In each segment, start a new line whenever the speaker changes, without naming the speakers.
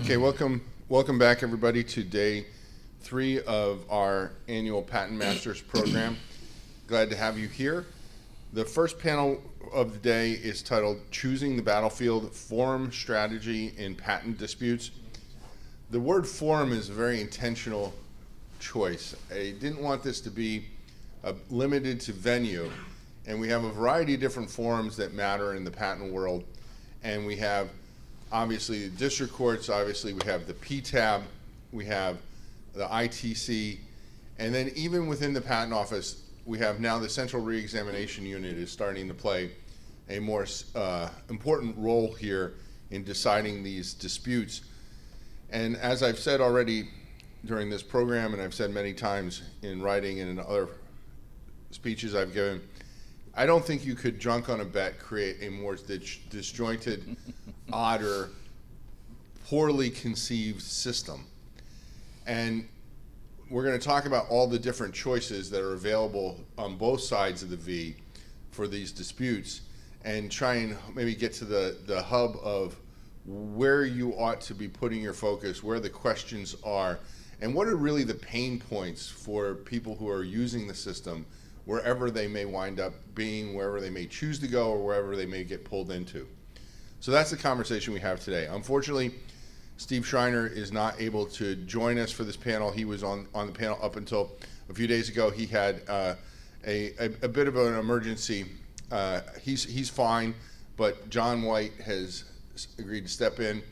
Okay, welcome back everybody to day 3 of our annual Patent Masters program. Glad to have you here. The first panel of the day is titled Choosing the Battlefield, Forum Strategy in Patent Disputes. The word forum is a very intentional choice. I didn't want this to be limited to venue, and we have a variety of different forums that matter in the patent world, and we have obviously the district courts, obviously we have the PTAB, we have the ITC, and then even within the patent office, we have now the central reexamination unit is starting to play a more important role here in deciding these disputes. And as I've said already during this program, and I've said many times in writing and in other speeches I've given, I don't think you could, drunk on a bet, create a more disjointed, odder, poorly conceived system. And we're going to talk about all the different choices that are available on both sides of the V for these disputes and try and maybe get to the hub of where you ought to be putting your focus, where the questions are, and what are really the pain points for people who are using the system, wherever they may wind up being, wherever they may choose to go, or wherever they may get pulled into. So that's the conversation we have today. Unfortunately, Steve Schreiner is not able to join us for this panel. He was on the panel up until a few days ago. He had a bit of an emergency. He's fine, but John White has agreed to step in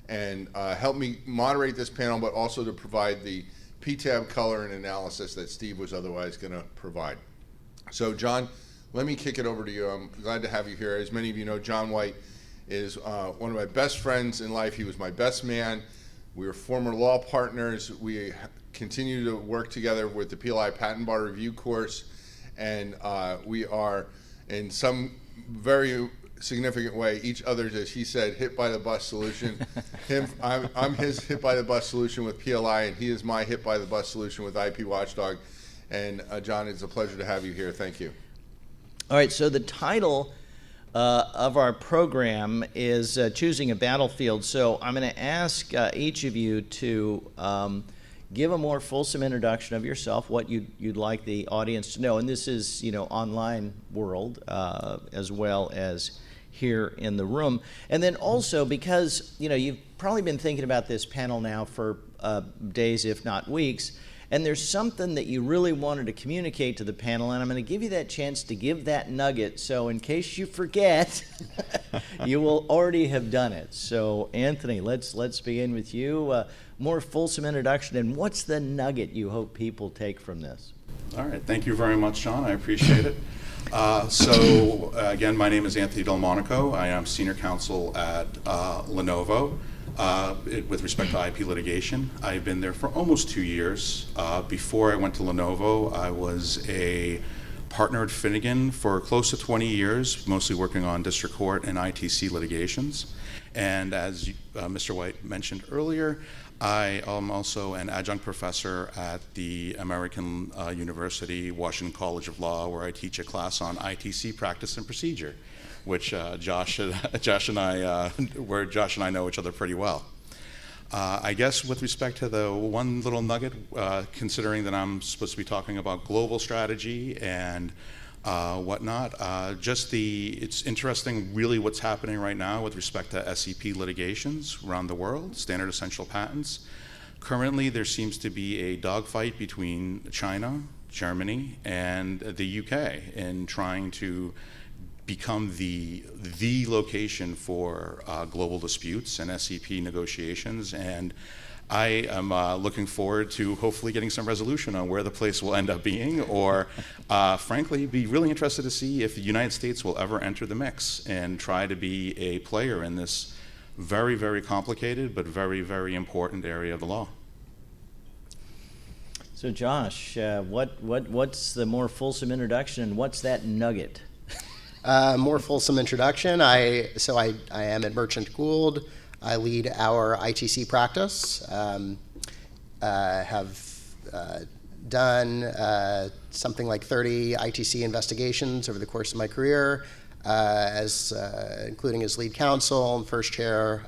and help me moderate this panel, but also to provide the PTAB color and analysis that Steve was otherwise going to provide. So John, let me kick it over to you. I'm glad to have you here. As many of you know, John White is one of my best friends in life. He was my best man. We were former law partners. We continue to work together with the PLI Patent Bar Review course, and we are in some very significant way each other's, as he said, hit by the bus solution. I'm his hit by the bus solution with PLI, and he is my hit by the bus solution with IPWatchdog. And John, it's a pleasure to have you here. Thank you.
All right, so the title of our program is Choosing a Battlefield. So I'm going to ask each of you to give a more fulsome introduction of yourself, what you'd like the audience to know. And this is, online world as well as here in the room. And then also because, you've probably been thinking about this panel now for days, if not weeks, and there's something that you really wanted to communicate to the panel, and I'm going to give you that chance to give that nugget, so in case you forget, you will already have done it. So Anthony, let's begin with you. More fulsome introduction, and what's the nugget you hope people take from this?
All right, thank you very much, John. I appreciate it. Again, my name is Anthony Del Monaco. I am senior counsel at Lenovo. With respect to IP litigation, I've been there for almost 2 years. Before I went to Lenovo, I was a partner at Finnegan for close to 20 years, mostly working on district court and ITC litigations. And as Mr. White mentioned earlier, I am also an adjunct professor at the American University Washington College of Law, where I teach a class on ITC practice and procedure, which Josh and I know each other pretty well. I guess with respect to the one little nugget, considering that I'm supposed to be talking about global strategy and whatnot, it's interesting really what's happening right now with respect to SEP litigations around the world, standard essential patents. Currently, there seems to be a dogfight between China, Germany, and the UK in trying to become the location for global disputes and SEP negotiations, and I am looking forward to hopefully getting some resolution on where the place will end up being, or frankly, be really interested to see if the United States will ever enter the mix and try to be a player in this very, very complicated but very, very important area of the law.
So Josh, what's the more fulsome introduction, and what's that nugget?
More fulsome introduction. I am at Merchant Gould. I lead our ITC practice. Have done something like 30 ITC investigations over the course of my career, including as lead counsel and first chair.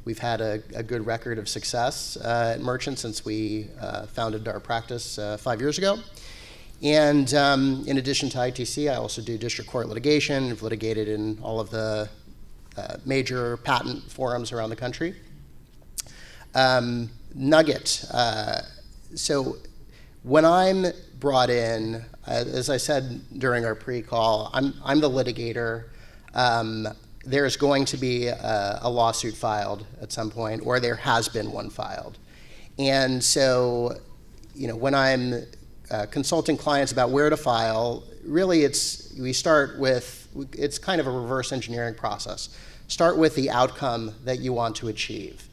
we've had a good record of success at Merchant since we founded our practice 5 years ago. And in addition to ITC, I also do district court litigation. I've litigated in all of the major patent forums around the country. Nugget. So when I'm brought in, as I said during our pre-call, I'm the litigator. There's going to be a lawsuit filed at some point, or there has been one filed. And so, when I'm consulting clients about where to file, really we start with, it's kind of a reverse engineering process. Start with the outcome that you want to achieve.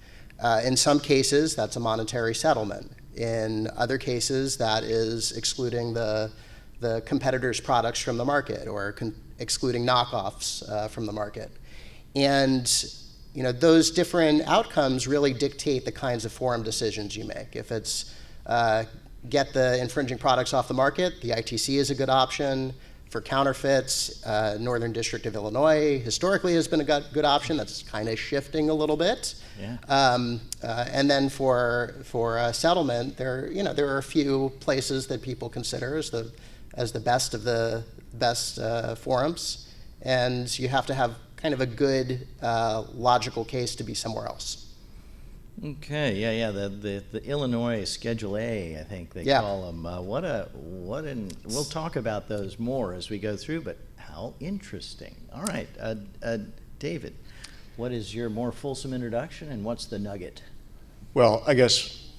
In some cases, that's a monetary settlement. In other cases, that is excluding the competitors' products from the market, or excluding knockoffs from the market. And those different outcomes really dictate the kinds of forum decisions you make. If it's get the infringing products off the market, the ITC is a good option. For counterfeits, Northern District of Illinois historically has been a good option. That's kind of shifting a little bit.
Yeah.
And then for settlement, there are a few places that people consider as the best of the best forums, and you have to have kind of a good logical case to be somewhere else.
Okay, yeah. The Illinois Schedule A, I think they call them. We'll talk about those more as we go through. But how interesting! All right, David, what is your more fulsome introduction, and what's the nugget?
Well, I guess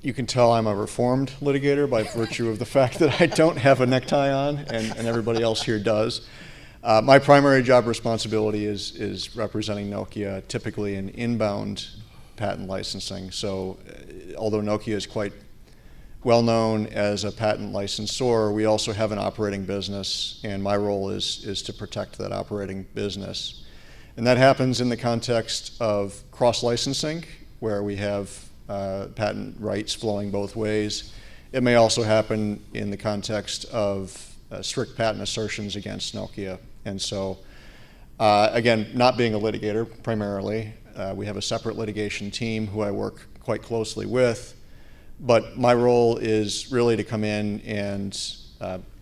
you can tell I'm a reformed litigator by virtue of the fact that I don't have a necktie on, and everybody else here does. My primary job responsibility is representing Nokia, typically in inbound patent licensing. So although Nokia is quite well known as a patent licensor, we also have an operating business, and my role is to protect that operating business. And that happens in the context of cross-licensing, where we have patent rights flowing both ways. It may also happen in the context of strict patent assertions against Nokia. And so, again, not being a litigator primarily, we have a separate litigation team who I work quite closely with, but my role is really to come in and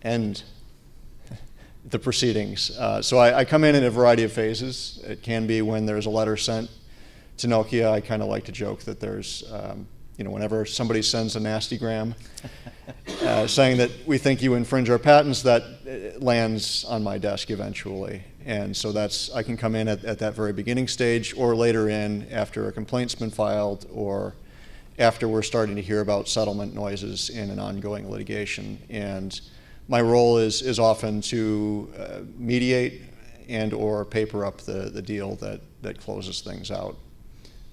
end the proceedings. So I come in a variety of phases. It can be when there's a letter sent to Nokia. I kind of like to joke that there's, whenever somebody sends a nastygram saying that we think you infringe our patents, that lands on my desk eventually. And so I can come in at that very beginning stage, or later in after a complaint's been filed, or after we're starting to hear about settlement noises in an ongoing litigation. And my role is often to mediate and or paper up the deal that closes things out.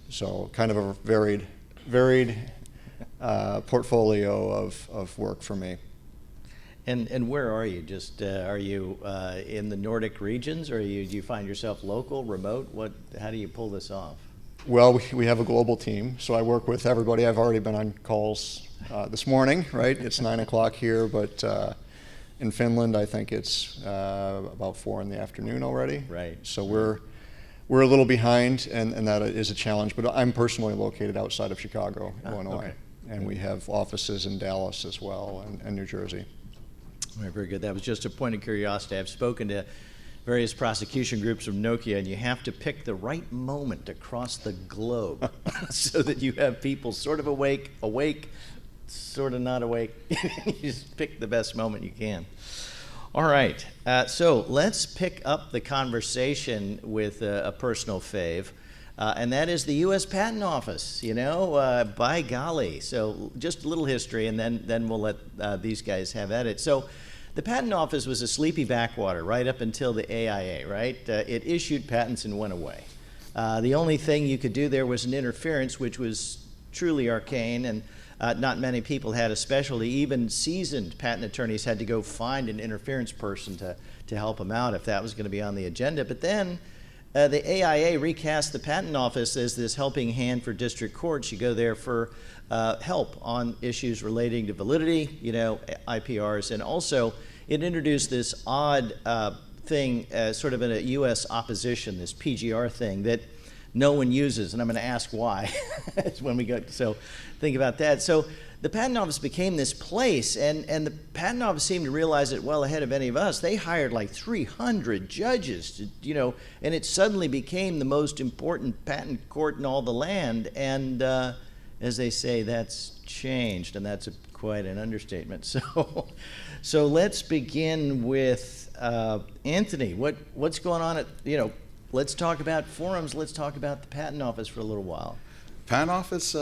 So kind of a varied portfolio of work for me.
And where are you? Are you in the Nordic regions, or do you find yourself local, remote? How do you pull this off?
Well, we have a global team, so I work with everybody. I've already been on calls this morning, right? It's 9 o'clock here, but in Finland, I think it's about 4 in the afternoon already.
Right.
So we're a little behind, and that is a challenge. But I'm personally located outside of Chicago, Illinois,
okay.
And we have offices in Dallas as well, and New Jersey.
All right, very good. That was just a point of curiosity. I've spoken to various prosecution groups from Nokia, and you have to pick the right moment across the globe so that you have people sort of awake, sort of not awake. You just pick the best moment you can. All right, so let's pick up the conversation with a personal fave, and that is the U.S. Patent Office, by golly. So just a little history, and then we'll let these guys have at it. So the Patent Office was a sleepy backwater right up until the AIA, right? It issued patents and went away. The only thing you could do there was an interference, which was truly arcane, and not many people had a specialty. Even seasoned patent attorneys had to go find an interference person to help them out if that was going to be on the agenda. But then the AIA recast the Patent Office as this helping hand for district courts. You go there for help on issues relating to validity, IPRs, and also it introduced this odd thing, sort of in a U.S. opposition, this PGR thing that no one uses, and I'm going to ask why when we go. So think about that. So the Patent Office became this place, and the Patent Office seemed to realize it well ahead of any of us. They hired like 300 judges, to, and it suddenly became the most important patent court in all the land. And as they say, that's changed, and that's quite an understatement. So let's begin with Anthony. What's going on at, let's talk about forums. Let's talk about the Patent Office for a little while.
Patent Office,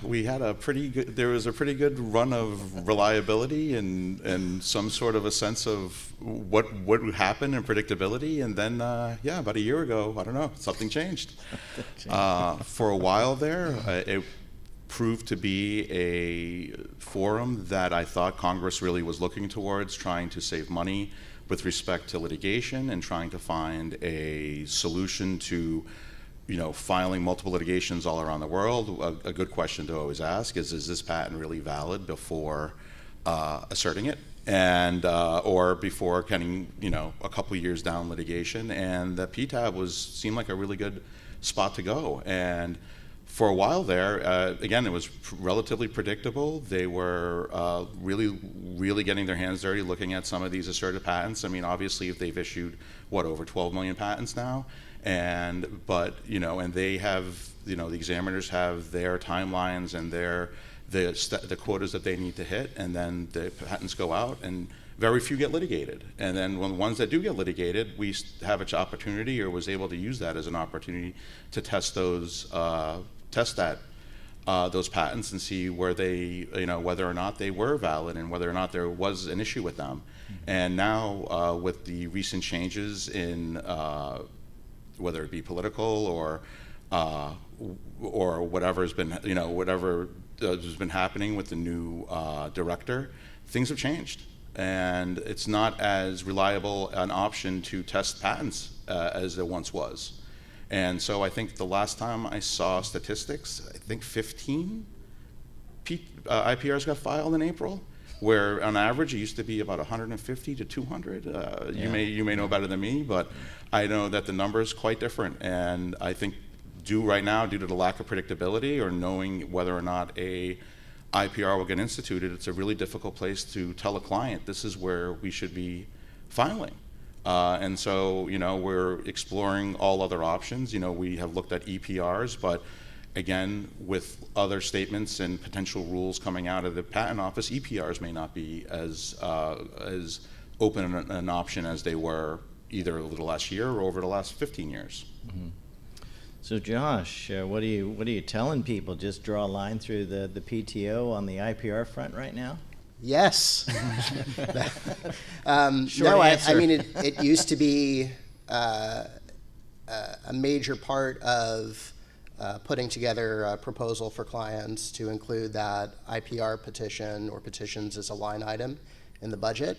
we had there was a pretty good run of reliability and some sort of a sense of what would happen and predictability. And then, about a year ago, I don't know, something changed. For a while there, it proved to be a forum that I thought Congress really was looking towards, trying to save money with respect to litigation and trying to find a solution to filing multiple litigations all around the world. A good question to always ask is this patent really valid before asserting it, and or before getting a couple years down litigation? And the PTAB seemed like a really good spot to go. And for a while there, again, it was relatively predictable. They were really getting their hands dirty, looking at some of these asserted patents. I mean, obviously, if they've issued over 12 million patents now. And they have, the examiners have their timelines and the quotas that they need to hit, and then the patents go out, and very few get litigated. And then when the ones that do get litigated, we have an opportunity, or was able to use that as an opportunity to test those patents and see where they, whether or not they were valid and whether or not there was an issue with them. And now with the recent changes in whether it be political or whatever has been, whatever has been happening with the new director, things have changed, and it's not as reliable an option to test patents as there once was. And so I think the last time I saw statistics, I think 15 IPRs got filed in April, where on average it used to be about 150 to 200. You may know better than me, but I know that the number is quite different. And I think right now, due to the lack of predictability or knowing whether or not a IPR will get instituted, it's a really difficult place to tell a client this is where we should be filing. And so, we're exploring all other options. We have looked at EPRs, but again, with other statements and potential rules coming out of the Patent Office, EPRs may not be as open an option as they were either over the last year or over the last 15 years.
Mm-hmm. So Josh, what are you telling people? Just draw a line through the PTO on the IPR front right now?
Yes.
I
mean, it used to be a major part of putting together a proposal for clients to include that IPR petition or petitions as a line item in the budget,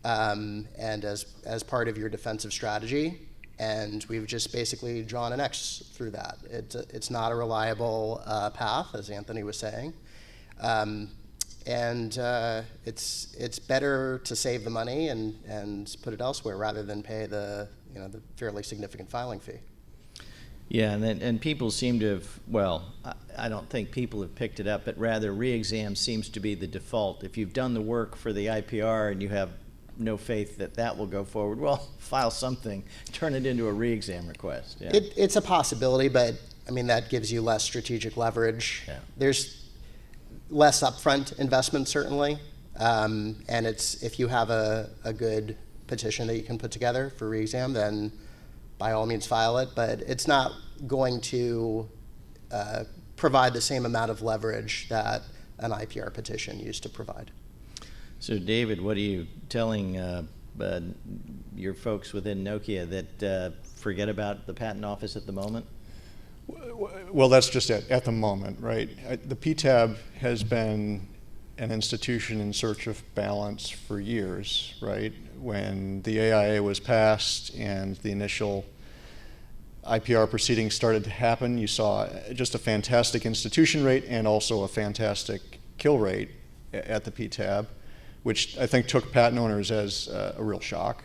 and as part of your defensive strategy. And we've just basically drawn an X through that. It's not a reliable path, as Anthony was saying. It's better to save the money and put it elsewhere rather than pay the fairly significant filing fee.
Yeah, and people seem to have, I don't think people have picked it up, but rather re-exam seems to be the default. If you've done the work for the IPR and you have no faith that will go forward, well, file something, turn it into a re-exam request. Yeah.
It's a possibility, but I mean, that gives you less strategic leverage.
Yeah.
There's less upfront investment, certainly, and if you have a good petition that you can put together for re-exam, then by all means file it, but it's not going to provide the same amount of leverage that an IPR petition used to provide.
So David, what are you telling your folks within Nokia that forget about the Patent Office at the moment?
Well, that's just at the moment, right? The PTAB has been an institution in search of balance for years, right? When the AIA was passed and the initial IPR proceedings started to happen, you saw just a fantastic institution rate and also a fantastic kill rate at the PTAB, which I think took patent owners as a real shock.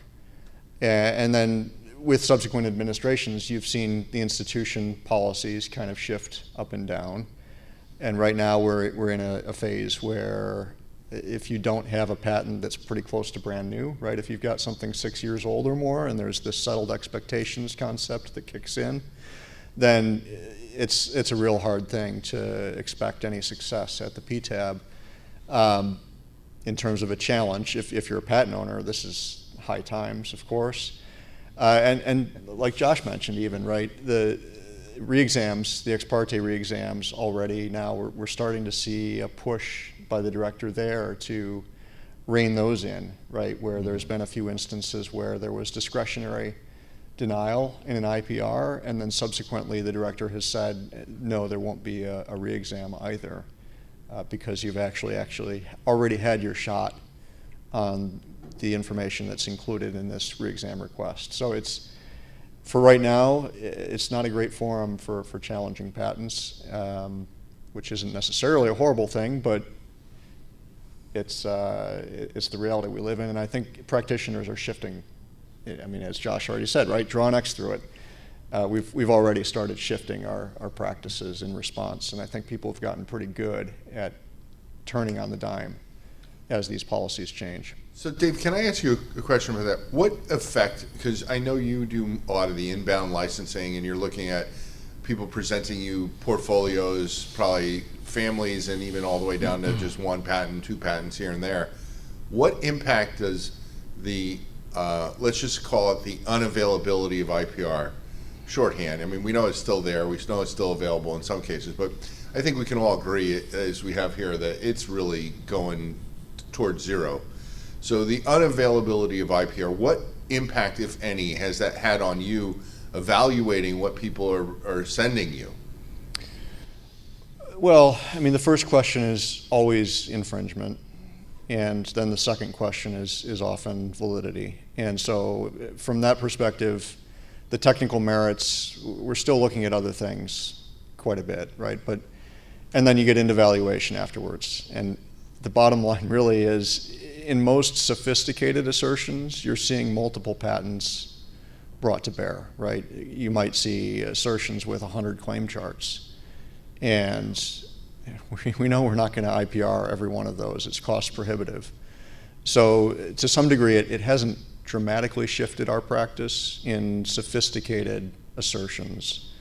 And then with subsequent administrations, you've seen the institution policies kind of shift up and down. And right now we're in a phase where if you don't have a patent that's pretty close to brand new, right? If you've got something 6 years old or more and there's this settled expectations concept that kicks in, then it's a real hard thing to expect any success at the PTAB. In terms of a challenge, if you're a patent owner, this is high times, of course. And like Josh mentioned even, right, the re-exams, the ex parte re-exams already now, we're starting to see a push by the director there to rein those in, right, where there's been a few instances where there was discretionary denial in an IPR, and then subsequently the director has said, no, there won't be a re-exam either, because you've actually already had your shot on the information that's included in this re-exam request. So it's, for right now, it's not a great forum for challenging patents, which isn't necessarily a horrible thing, but it's the reality we live in, and I think practitioners are shifting. I mean, as Josh already said, right, draw an X through it. We've already started shifting our practices in response, and I think people have gotten pretty good at turning on the dime as these policies change.
So Dave, can I ask you a question about that? What effect, because I know you do a lot of the inbound licensing and you're looking at people presenting you portfolios, probably families, and even all the way down to just one patent, two patents here and there. What impact does the, let's just call it the unavailability of IPR, shorthand, I mean, we know it's still there, we know it's still available in some cases, but I think we can all agree, as we have here, that it's really going towards zero. So the unavailability of IPR, what impact, if any, has that had on you evaluating what people are sending you?
Well, I mean, the first question is always infringement, and then the second question is often validity. And so from that perspective, the technical merits, we're still looking at other things quite a bit, right? And then you get into valuation afterwards. And the bottom line really is, in most sophisticated assertions, you're seeing multiple patents brought to bear, right? You might see assertions with 100 claim charts. And we know we're not going to IPR every one of those. It's cost prohibitive. So to some degree, it hasn't dramatically shifted our practice in sophisticated assertions.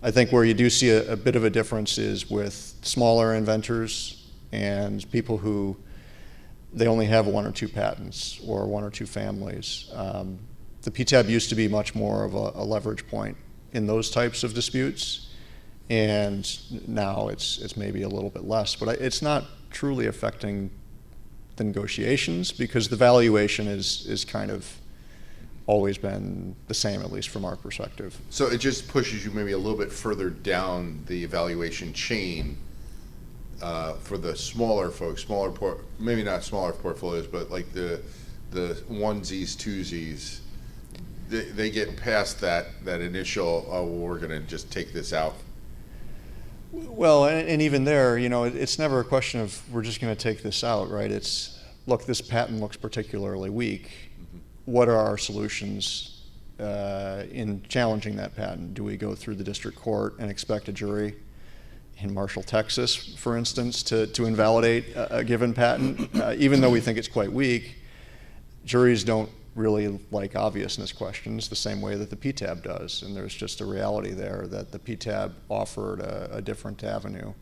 I think where you do see a bit of a difference is with smaller inventors and people who they only have one or two patents or one or two families. The PTAB used to be much more of a leverage point in those types of disputes, and now it's maybe a little bit less, but it's not truly affecting the negotiations because the valuation is kind of always been the same, at least from our perspective.
So it just pushes you maybe a little bit further down the evaluation chain for the smaller folks, maybe not smaller portfolios, but like the onesies, twosies. They get past that initial, oh, well, we're going to just take this out.
Well, and even there, you know, it's never a question of we're just going to take this out, right? It's, look, this patent looks particularly weak. Mm-hmm. What are our solutions in challenging that patent? Do we go through the district court and expect a jury in Marshall, Texas, for instance, to invalidate a given patent? Even though we think it's quite weak, juries don't really like obviousness questions the same way that the PTAB does, and there's just a reality there that the PTAB offered a different avenue.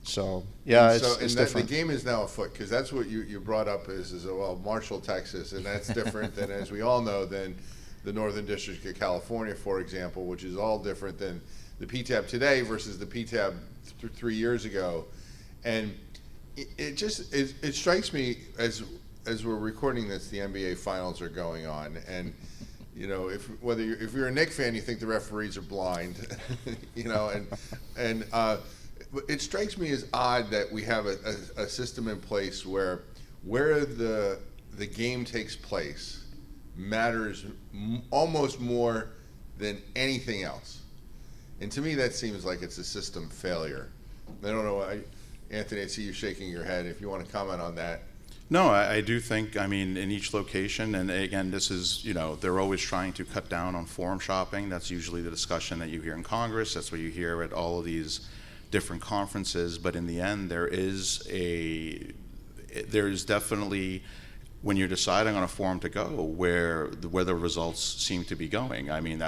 So yeah, it's different.
The game is now afoot, because that's what you brought up is well, Marshall, Texas, and that's different than, as we all know, than the Northern District of California, for example, which is all different than the PTAB today versus the PTAB 3 years ago. And it strikes me as we're recording this, the NBA finals are going on, and you know, if you're a Knicks fan, you think the referees are blind, you know, and it strikes me as odd that we have a system in place where the game takes place matters almost more than anything else. And to me, that seems like it's a system failure. I don't know, Anthony, I see you shaking your head. If you want to comment on that.
No, I do think, I mean, in each location, and again, this is, they're always trying to cut down on forum shopping. That's usually the discussion that you hear in Congress. That's what you hear at all of these different conferences. But in the end, there is definitely, when you're deciding on a forum to go, where the results seem to be going. I mean,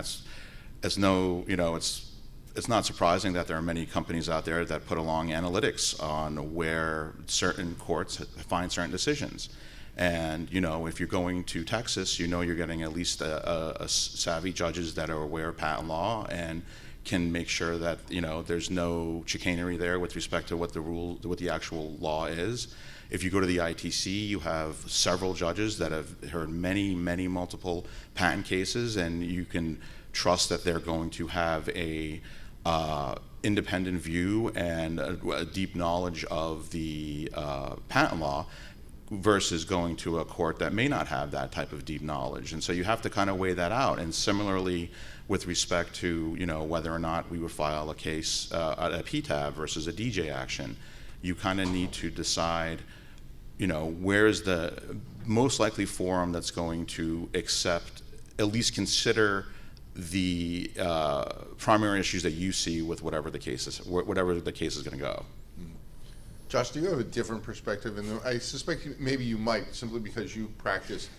it's not surprising that there are many companies out there that put along analytics on where certain courts find certain decisions. And, if you're going to Texas, you're getting at least a savvy judges that are aware of patent law and can make sure that, there's no chicanery there with respect to what the actual law is. If you go to the ITC, you have several judges that have heard many, many multiple patent cases, and you can trust that they're going to have a independent view and a deep knowledge of the patent law versus going to a court that may not have that type of deep knowledge. And so you have to kind of weigh that out. And similarly, with respect to whether or not we would file a case, a PTAB versus a DJ action, you kind of need to decide, where is the most likely forum that's going to accept, at least consider the primary issues that you see with whatever the case is going to go.
Josh, do you have a different perspective? And I suspect maybe you might, simply because you practice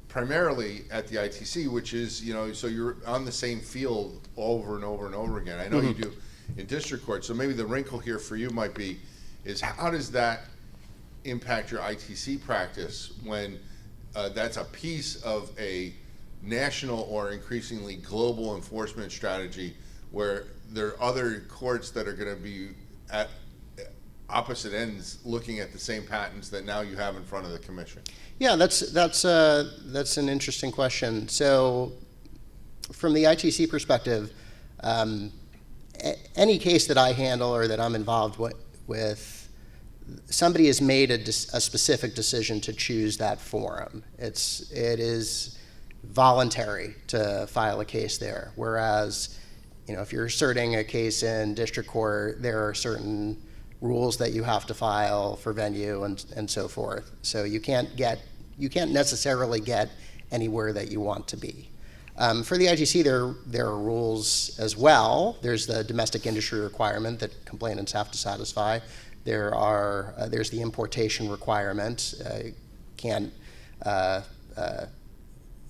primarily at the ITC, which is, so you're on the same field over and over and over again. I know you do in district court. So maybe the wrinkle here for you might be, is how does that impact your ITC practice when that's a piece of a national or increasingly global enforcement strategy where there are other courts that are going to be at opposite ends looking at the same patents that now you have in front of the commission?
Yeah, that's an interesting question. So from the ITC perspective, any case that I handle or that I'm involved with, somebody has made a specific decision to choose that forum. It is voluntary to file a case there. Whereas, if you're asserting a case in district court, there are certain rules that you have to file for venue and so forth. So you can't necessarily get anywhere that you want to be. For the ITC, there are rules as well. There's the domestic industry requirement that complainants have to satisfy. There's the importation requirement.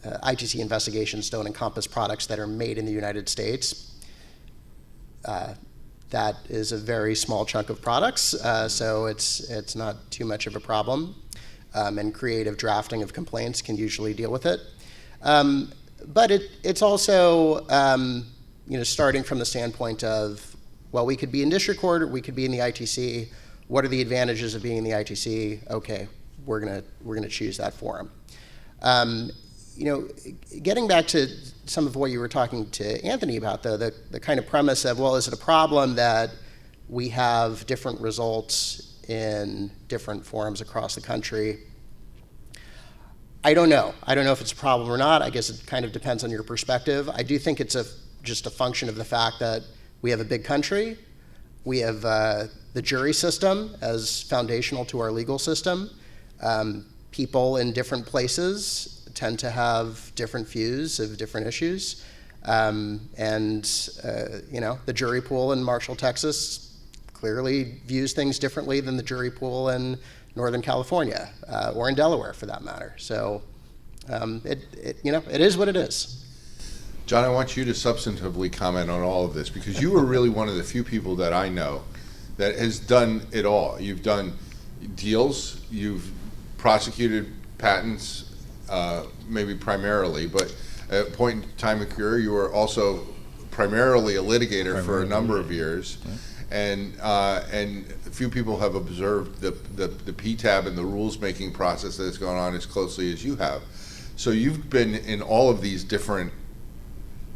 ITC investigations don't encompass products that are made in the United States. That is a very small chunk of products, so it's not too much of a problem. And creative drafting of complaints can usually deal with it. But it's also, starting from the standpoint of, well, we could be in district court or we could be in the ITC. What are the advantages of being in the ITC? Okay, we're gonna choose that forum. Getting back to some of what you were talking to Anthony about, though, the kind of premise of, well, is it a problem that we have different results in different forums across the country? I don't know. I don't know if it's a problem or not. I guess it kind of depends on your perspective. I do think it's just a function of the fact that we have a big country. We have the jury system as foundational to our legal system. People in different places tend to have different views of different issues. The jury pool in Marshall, Texas clearly views things differently than the jury pool in Northern California, or in Delaware for that matter. So it is what it is.
John, I want you to substantively comment on all of this, because you are really one of the few people that I know that has done it all. You've done deals, you've prosecuted patents, maybe primarily, but at a point in time in career, you were also primarily a litigator for a number of years. And few people have observed the PTAB and the rules-making process that has gone on as closely as you have. So you've been in all of these different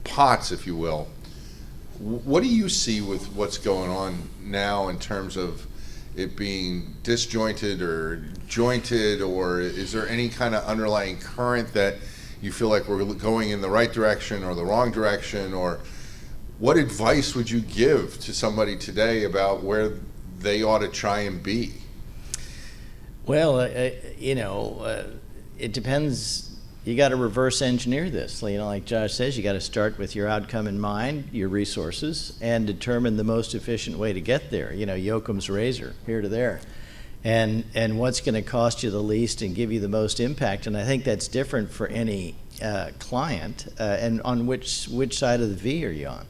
pots, if you will. What do you see with what's going on now in terms of it being disjointed or jointed, or is there any kind of underlying current that you feel like we're going in the right direction or the wrong direction? Or what advice would you give to somebody today about where they ought to try and be?
Well, it depends. You got to reverse engineer this. Like Josh says, you got to start with your outcome in mind, your resources, and determine the most efficient way to get there. Yoakum's razor, here to there, and what's going to cost you the least and give you the most impact. And I think that's different for any client. And on which side of the V are you on?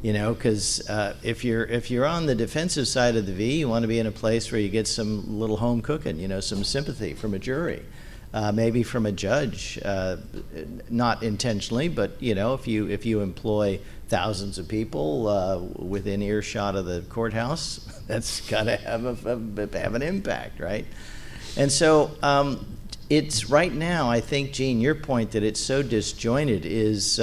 Because if you're on the defensive side of the V, you want to be in a place where you get some little home cooking, some sympathy from a jury, maybe from a judge, not intentionally, but if you employ thousands of people within earshot of the courthouse, that's got to have an impact, right? And so it's right now, I think, Gene, your point that it's so disjointed is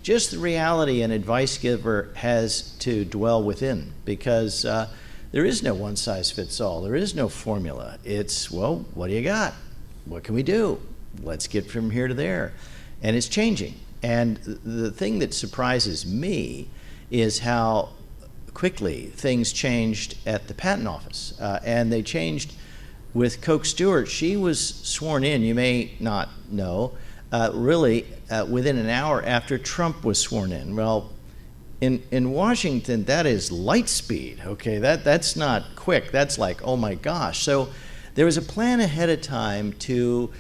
just the reality an advice giver has to dwell within, because there is no one size fits all. There is no formula. It's, well, what do you got? What can we do? Let's get from here to there. And it's changing. And the thing that surprises me is how quickly things changed at the patent office. And they changed with Coke Stewart. She was sworn in, you may not know, really within an hour after Trump was sworn in. Well, in Washington, that is light speed, okay? That's not quick. That's like, oh my gosh. So there was a plan ahead of time to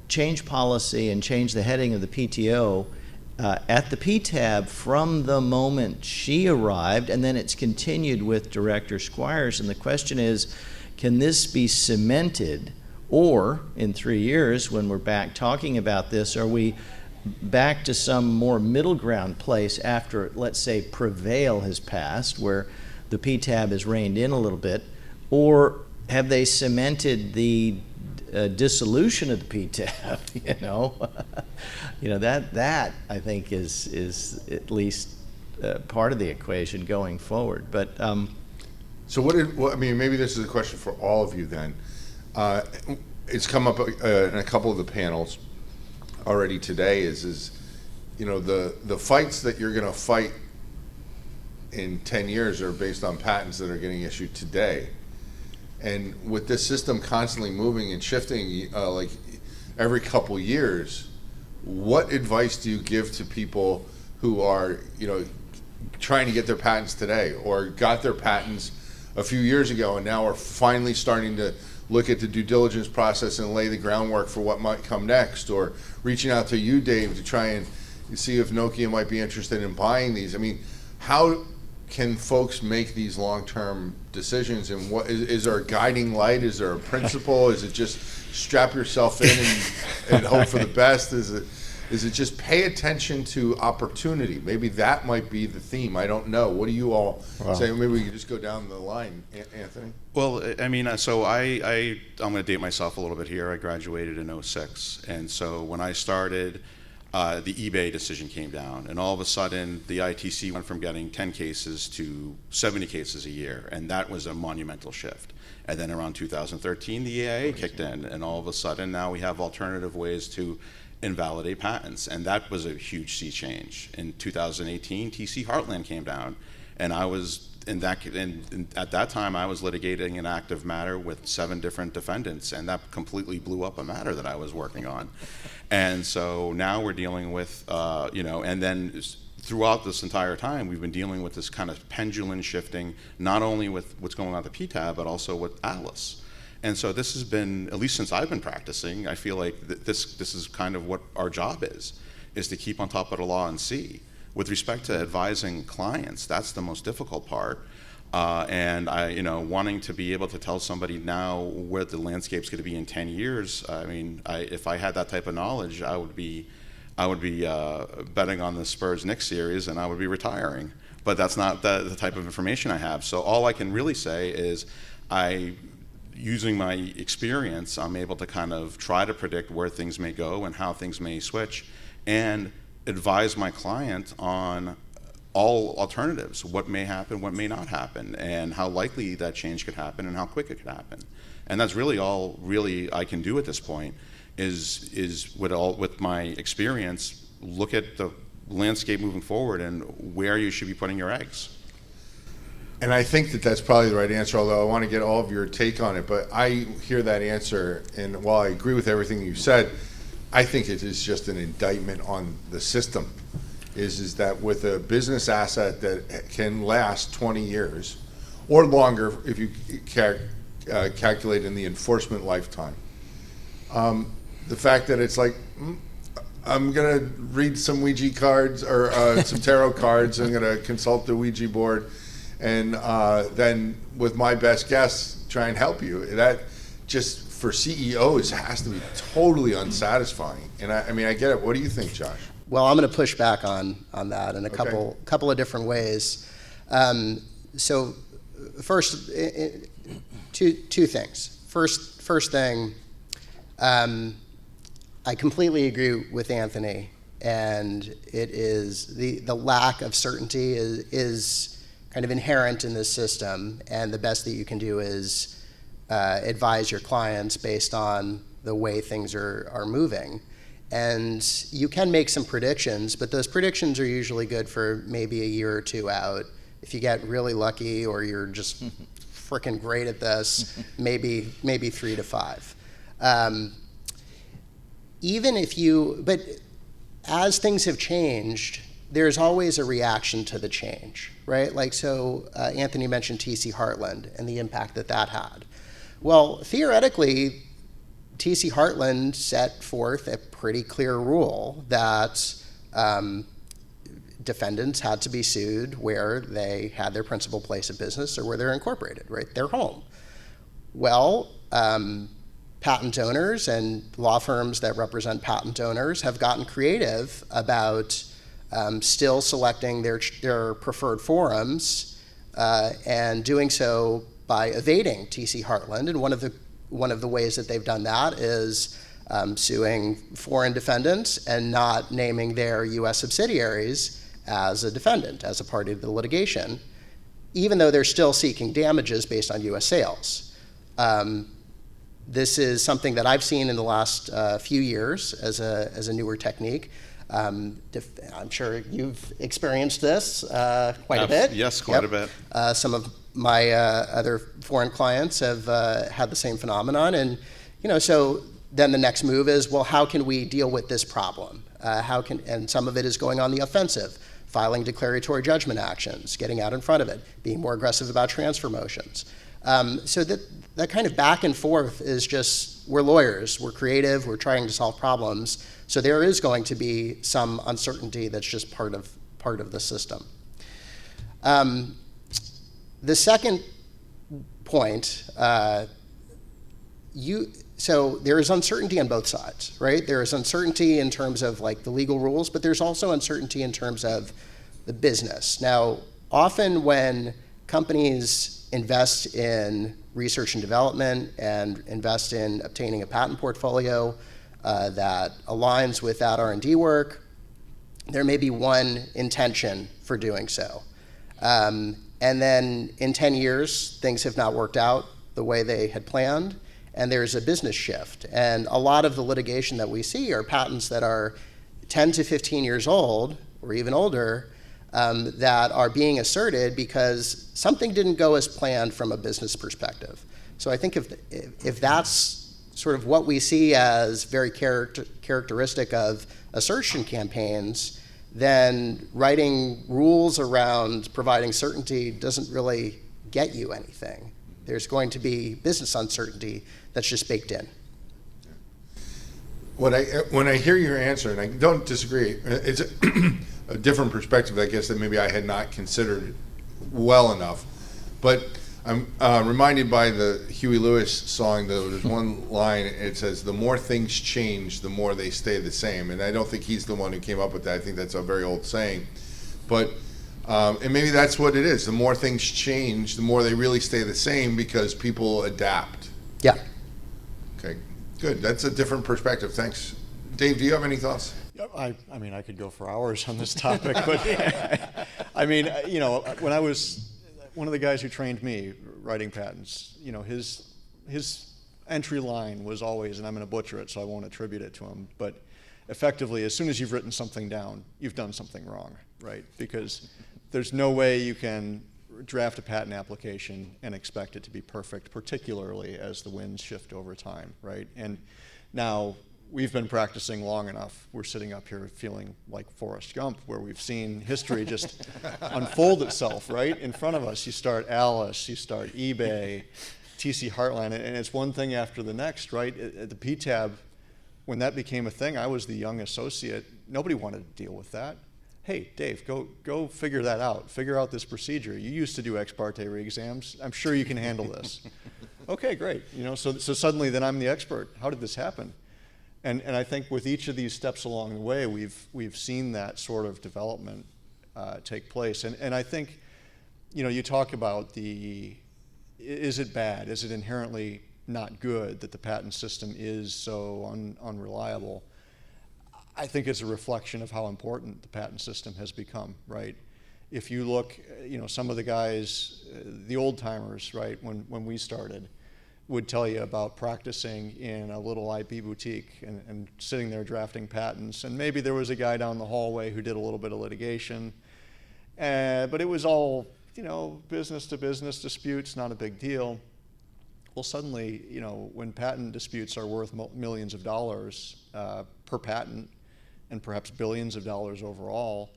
change policy and change the heading of the PTO at the PTAB from the moment she arrived, and then it's continued with Director Squires. And the question is, can this be cemented? Or in 3 years, when we're back talking about this, are we back to some more middle ground place after, let's say, Prevail has passed, where the PTAB has reined in a little bit? Or have they cemented the dissolution of the PTAB? That I think is at least part of the equation going forward. But
So maybe this is a question for all of you then. It's come up in a couple of the panels already today is the fights that you're going to fight in 10 years are based on patents that are getting issued today. And with this system constantly moving and shifting like every couple years, what advice do you give to people who are trying to get their patents today, or got their patents a few years ago and now are finally starting to look at the due diligence process and lay the groundwork for what might come next, or reaching out to you, Dave, to try and see if Nokia might be interested in buying these? I mean, how can folks make these long-term decisions, and what is there a guiding light? Is there a principle? Is it just strap yourself in and hope for the best? Is it just pay attention to opportunity? Maybe that might be the theme. I don't know. What do you all say? Maybe we could just go down the line, Anthony.
Well, I mean, so I'm going to date myself a little bit here. I graduated in '06, and so when I started, the eBay decision came down, and all of a sudden the ITC went from getting 10 cases to 70 cases a year, and that was a monumental shift. And then around 2013, the EIA kicked in, and all of a sudden now we have alternative ways to invalidate patents, and that was a huge sea change. In 2018, TC Heartland came down, and I was at that time I was litigating an active matter with 7 different defendants, and that completely blew up a matter that I was working on. And so now we're dealing with and then throughout this entire time we've been dealing with this kind of pendulum shifting, not only with what's going on at the PTAB but also with Atlas. And so this has been, at least since I've been practicing, I feel like this is kind of what our job is to keep on top of the law and see. With respect to advising clients, that's the most difficult part. And wanting to be able to tell somebody now where the landscape's going to be in 10 years. I mean, if I had that type of knowledge, I would be betting on the Spurs-Knicks series, and I would be retiring. But that's not the type of information I have. So all I can really say is using my experience, I'm able to kind of try to predict where things may go and how things may switch, and advise my client on all alternatives, what may happen, what may not happen, and how likely that change could happen and how quick it could happen. And that's really all really I can do at this point is with my experience, look at the landscape moving forward and where you should be putting your eggs.
And I think that that's probably the right answer, although I want to get all of your take on it. But I hear that answer, and while I agree with everything you said, I think it is just an indictment on the system. Is that with a business asset that can last 20 years or longer if you calculate in the enforcement lifetime, the fact that it's like, I'm going to read some Ouija cards or some tarot cards, I'm going to consult the Ouija board, and then with my best guess, try and help you. That just, for CEOs, has to be totally unsatisfying. And I mean, I get it. What do you think, Josh?
Well, I'm going to push back on that in a
Okay.
couple of different ways. So first, two things. First thing, I completely agree with Anthony, and it is the lack of certainty is kind of inherent in this system, and the best that you can do is advise your clients based on the way things are moving. And you can make some predictions, but those predictions are usually good for maybe a year or two out. If you get really lucky or you're just freaking great at this, maybe 3 to 5. But as things have changed, there's always a reaction to the change, right? Like, so Anthony mentioned TC Heartland and the impact that had. Well, theoretically, TC Heartland set forth a pretty clear rule that defendants had to be sued where they had their principal place of business or where they're incorporated, right? Their home. Well, patent owners and law firms that represent patent owners have gotten creative about still selecting their preferred forums and doing so by evading TC Heartland. And one of the ways that they've done that is suing foreign defendants and not naming their U.S. subsidiaries as a defendant, as a party to the litigation, even though they're still seeking damages based on U.S. sales. This is something that I've seen in the last few years as a newer technique. I'm sure you've experienced this quite a bit.
Yes, quite a bit.
Some of my other foreign clients have had the same phenomenon, and so then the next move is, well, how can we deal with this problem? And some of it is going on the offensive, filing declaratory judgment actions, getting out in front of it, being more aggressive about transfer motions. So that kind of back and forth is just, we're lawyers, we're creative, we're trying to solve problems. So there is going to be some uncertainty that's just part of the system. The second point, so there is uncertainty on both sides, right? There is uncertainty in terms of like the legal rules, but there's also uncertainty in terms of the business. Now, often when companies invest in research and development and invest in obtaining a patent portfolio that aligns with that R&D work, there may be one intention for doing so. And then in 10 years, things have not worked out the way they had planned, and there's a business shift. And a lot of the litigation that we see are patents that are 10 to 15 years old, or even older, that are being asserted because something didn't go as planned from a business perspective. So I think if that's sort of what we see as very characteristic of assertion campaigns, then writing rules around providing certainty doesn't really get you anything. There's going to be business uncertainty that's just baked in.
When I hear your answer, and I don't disagree, it's a different perspective, I guess, that maybe I had not considered well enough. But I'm reminded by the Huey Lewis song, there's one line, it says, the more things change, the more they stay the same. And I don't think he's the one who came up with that. I think that's a very old saying. But, and maybe that's what it is. The more things change, the more they really stay the same because people adapt.
Yeah.
Okay, good. That's a different perspective. Thanks. Dave, do you have any thoughts?
I mean, I could go for hours on this topic, but I mean, when I was one of the guys who trained me writing patents, his entry line was always, and I'm going to butcher it, so I won't attribute it to him, but effectively, as soon as you've written something down, you've done something wrong, right? Because there's no way you can draft a patent application and expect it to be perfect, particularly as the winds shift over time, right? And now we've been practicing long enough. We're sitting up here feeling like Forrest Gump, where we've seen history just unfold itself right in front of us. You start Alice, you start eBay, TC Heartland, and it's one thing after the next, right? At the PTAB, when that became a thing, I was the young associate. Nobody wanted to deal with that. Hey, Dave, go figure that out. Figure out this procedure. You used to do ex parte re-exams. I'm sure you can handle this. Okay, great. So suddenly then I'm the expert. How did this happen? And I think with each of these steps along the way, we've seen that sort of development take place. And I think, you talk about is it bad? Is it inherently not good that the patent system is so unreliable? I think it's a reflection of how important the patent system has become, right? If you look, some of the guys, the old timers, right, when we started, would tell you about practicing in a little IP boutique and sitting there drafting patents. And maybe there was a guy down the hallway who did a little bit of litigation, but it was all, business to business disputes, not a big deal. Well, suddenly, when patent disputes are worth millions of dollars per patent, and perhaps billions of dollars overall,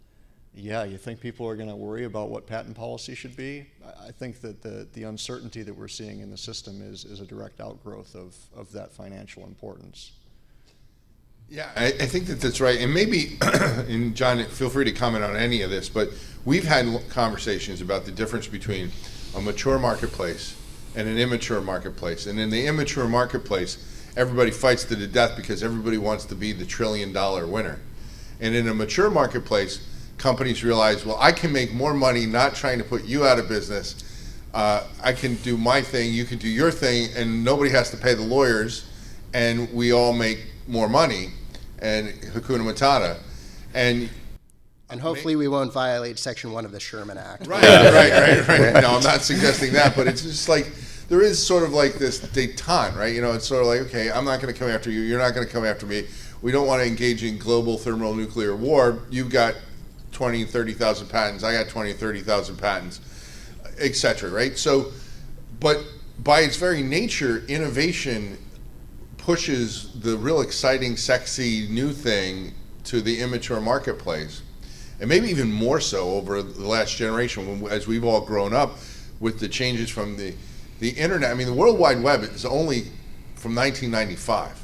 yeah, you think people are going to worry about what patent policy should be? I think that the uncertainty that we're seeing in the system is a direct outgrowth of that financial importance.
Yeah, I think that's right. And maybe, and John, feel free to comment on any of this, but we've had conversations about the difference between a mature marketplace and an immature marketplace. And in the immature marketplace, everybody fights to the death because everybody wants to be the $1 trillion winner. And in a mature marketplace, companies realize, well, I can make more money not trying to put you out of business. I can do my thing, you can do your thing, and nobody has to pay the lawyers, and we all make more money, and Hakuna Matata. And
hopefully we won't violate Section 1 of the Sherman Act.
Right. No, I'm not suggesting that, but it's just like, there is sort of like this détente, right? It's sort of like, okay, I'm not going to come after you. You're not going to come after me. We don't want to engage in global thermonuclear war. You've got 20, 30,000 patents. I got 20, 30,000 patents, et cetera, right? So, but by its very nature, innovation pushes the real exciting, sexy, new thing to the immature marketplace. And maybe even more so over the last generation, as we've all grown up with the changes from the internet. I mean, the World Wide Web is only from 1995,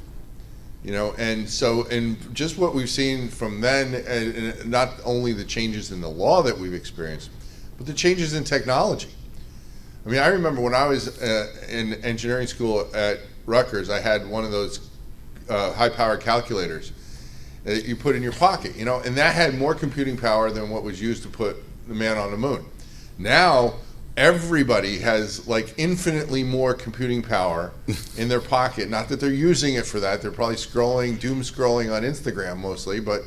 and so, and just what we've seen from then, and not only the changes in the law that we've experienced, but the changes in technology. I mean, I remember when I was in engineering school at Rutgers, I had one of those high-powered calculators that you put in your pocket, and that had more computing power than what was used to put the man on the moon. Now, everybody has like infinitely more computing power in their pocket. Not that they're using it for that. They're probably doom scrolling on Instagram mostly, but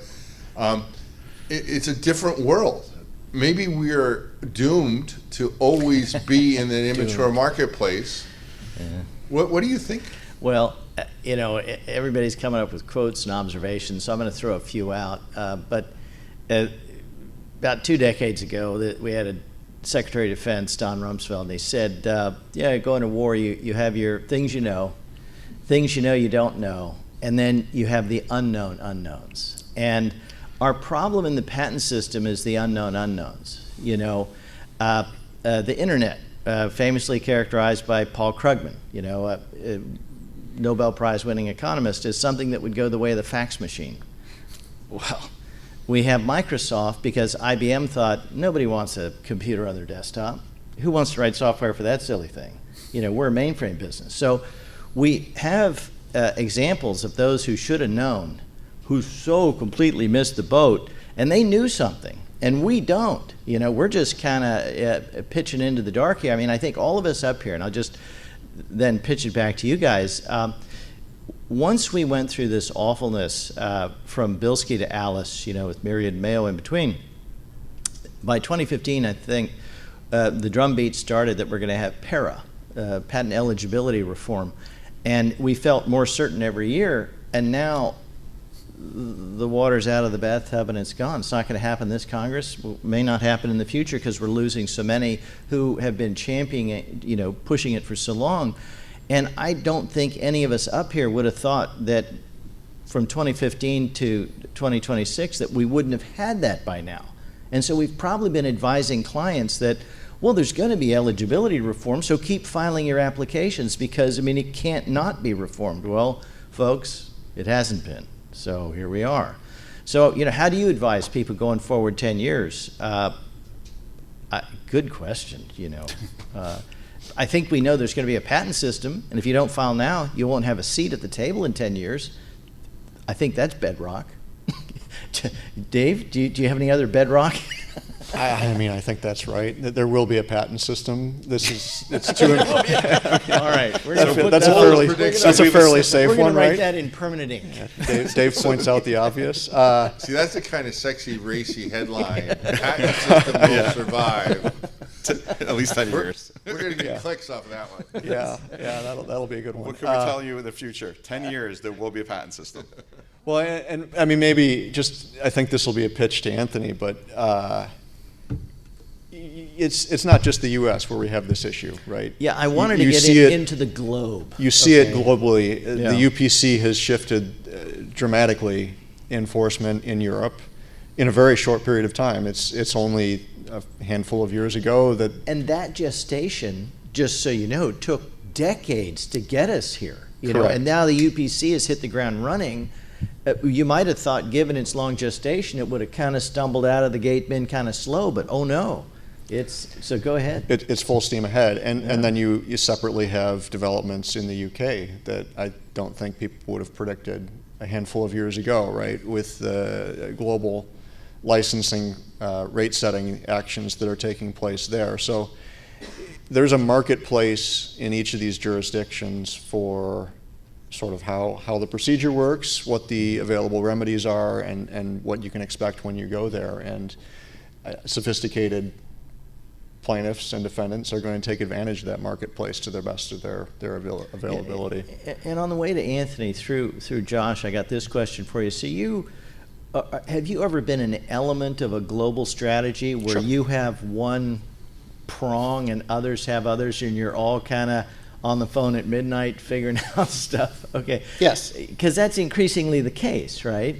it's a different world. Maybe we're doomed to always be in an immature marketplace. Yeah. What do you think?
Well, everybody's coming up with quotes and observations, so I'm going to throw a few out. But about 2 decades ago, we had a Secretary of Defense, Don Rumsfeld, and he said, going to war, you have your things you know you don't know, and then you have the unknown unknowns. And our problem in the patent system is the unknown unknowns. The internet, famously characterized by Paul Krugman, Nobel Prize winning economist, is something that would go the way of the fax machine. Well, we have Microsoft because IBM thought nobody wants a computer on their desktop. Who wants to write software for that silly thing? We're a mainframe business. So we have examples of those who should have known, who so completely missed the boat, and they knew something, and we don't. We're just kind of pitching into the dark here. I mean, I think all of us up here, and I'll just then pitch it back to you guys. Once we went through this awfulness from Bilski to Alice, with Myriad Mayo in between, by 2015, I think the drumbeat started that we're going to have PARA, patent eligibility reform, and we felt more certain every year. And now the water's out of the bathtub and it's gone. It's not going to happen this Congress. May not happen in the future because we're losing so many who have been championing it, pushing it for so long. And I don't think any of us up here would have thought that from 2015 to 2026 that we wouldn't have had that by now. And so we've probably been advising clients that, well, there's going to be eligibility reform, so keep filing your applications because, it can't not be reformed. Well, folks, it hasn't been. So here we are. So, how do you advise people going forward 10 years? Good question, I think we know there's going to be a patent system, and if you don't file now, you won't have a seat at the table in 10 years. I think that's bedrock. Dave, do you have any other bedrock?
I think that's right. There will be a patent system. It's too.
All right,
That's a fairly safe
we're
one,
write
right?
that in permanent ink.
Dave points out the obvious.
See, that's the kind of sexy, racy headline. Patent system will survive.
At least 10 years.
We're going to get clicks off of that one.
Yeah, that'll be a good one.
What can we tell you in the future? 10 years, there will be a patent system.
Well, and maybe I think this will be a pitch to Anthony, but it's not just the U.S. where we have this issue, right?
Yeah, I wanted
You
to
see
get
it-
into the globe.
You see it globally.
Yeah.
The UPC has shifted dramatically enforcement in Europe in a very short period of time. It's only a handful of years ago that.
And that gestation, just so you know, took decades to get us here.
Correct.
And now the UPC has hit the ground running. You might have thought, given its long gestation, it would have kind of stumbled out of the gate, been kind of slow, but oh no. So go ahead.
It's full steam ahead, and then you separately have developments in the UK that I don't think people would have predicted a handful of years ago, right? With the global licensing rate setting actions that are taking place there. So there's a marketplace in each of these jurisdictions for sort of how the procedure works, what the available remedies are, and what you can expect when you go there. And sophisticated plaintiffs and defendants are going to take advantage of that marketplace to the best of their availability.
And on the way to Anthony, through Josh, I got this question for you. So have you ever been an element of a global strategy where
Sure.
you have one prong and others have others, and you're all kind of on the phone at midnight figuring out stuff? Okay.
Yes.
Because that's increasingly the case, right?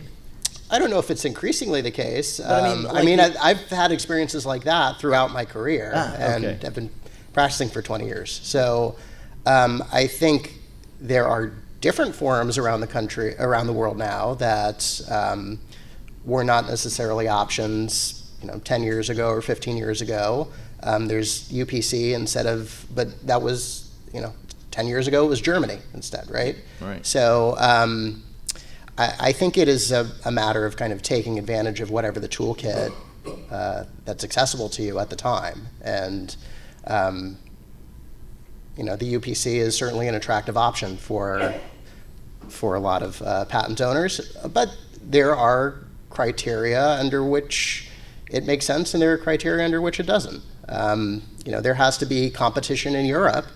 I don't know if it's increasingly the case.
But I mean,
I've had experiences like that throughout my career, and
okay.
I've been practicing for 20 years. So I think there are different forums around the world now that were not necessarily options, 10 years ago or 15 years ago. There's UPC but that was, 10 years ago it was Germany instead, right?
Right.
So I think it is a matter of kind of taking advantage of whatever the toolkit that's accessible to you at the time. And, the UPC is certainly an attractive option for a lot of patent owners, but there are criteria under which it makes sense and there are criteria under which it doesn't. There has to be competition in Europe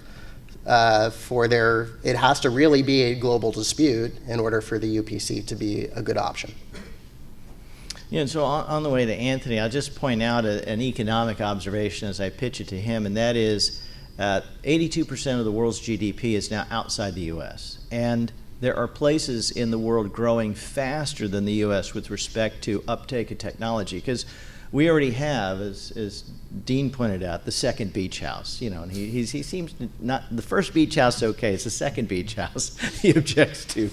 it has to really be a global dispute in order for the UPC to be a good option.
Yeah, and so on the way to Anthony, I'll just point out an economic observation as I pitch it to him, and that is 82% of the world's GDP is now outside the U.S., and there are places in the world growing faster than the U.S. with respect to uptake of technology, because we already have, as Dean pointed out, the second beach house. And he seems not the first beach house. Okay, it's the second beach house he objects to.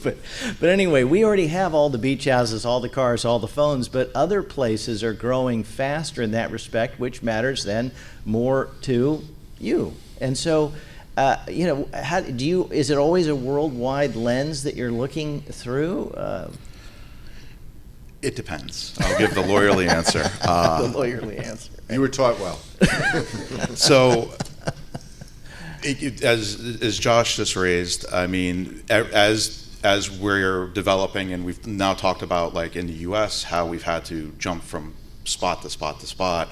But anyway, we already have all the beach houses, all the cars, all the phones. But other places are growing faster in that respect, which matters then more to you. And so, is it always a worldwide lens that you're looking through?
It depends. I'll give the lawyerly answer.
The lawyerly answer.
You were taught well.
So, as Josh just raised, I mean, as we're developing, and we've now talked about, like in the U.S., how we've had to jump from spot to spot to spot,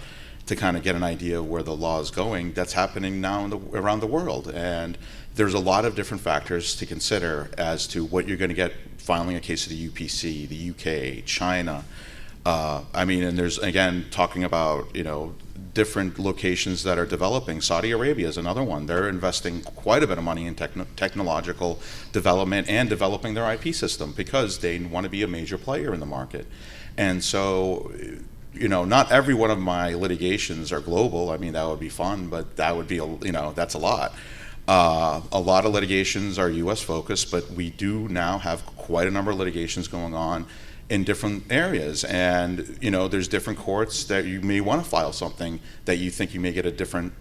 to kind of get an idea of where the law is going. That's happening now around the world. And there's a lot of different factors to consider as to what you're going to get filing a case of the UPC, the UK, China. And there's, again, talking about, different locations that are developing. Saudi Arabia is another one. They're investing quite a bit of money in technological development and developing their IP system because they want to be a major player in the market. And so, not every one of my litigations are global. I mean, that would be fun, but that would be, that's a lot. A lot of litigations are U.S. focused, but we do now have quite a number of litigations going on in different areas, and there's different courts that you may want to file something that you think you may get a different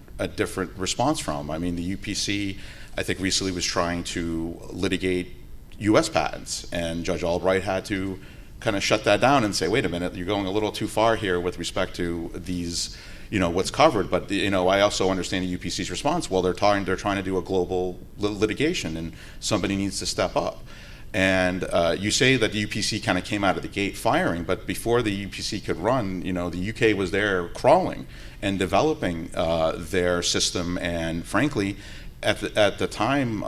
response from. I mean, the UPC, I think, recently was trying to litigate U.S. patents, and Judge Albright had to kind of shut that down and say, wait a minute, you're going a little too far here with respect to these, what's covered. But I also understand the UPC's response. Well, they're trying to do a global litigation, and somebody needs to step up. And you say that the UPC kind of came out of the gate firing, but before the UPC could run, the UK was there crawling and developing their system. And frankly, at a time,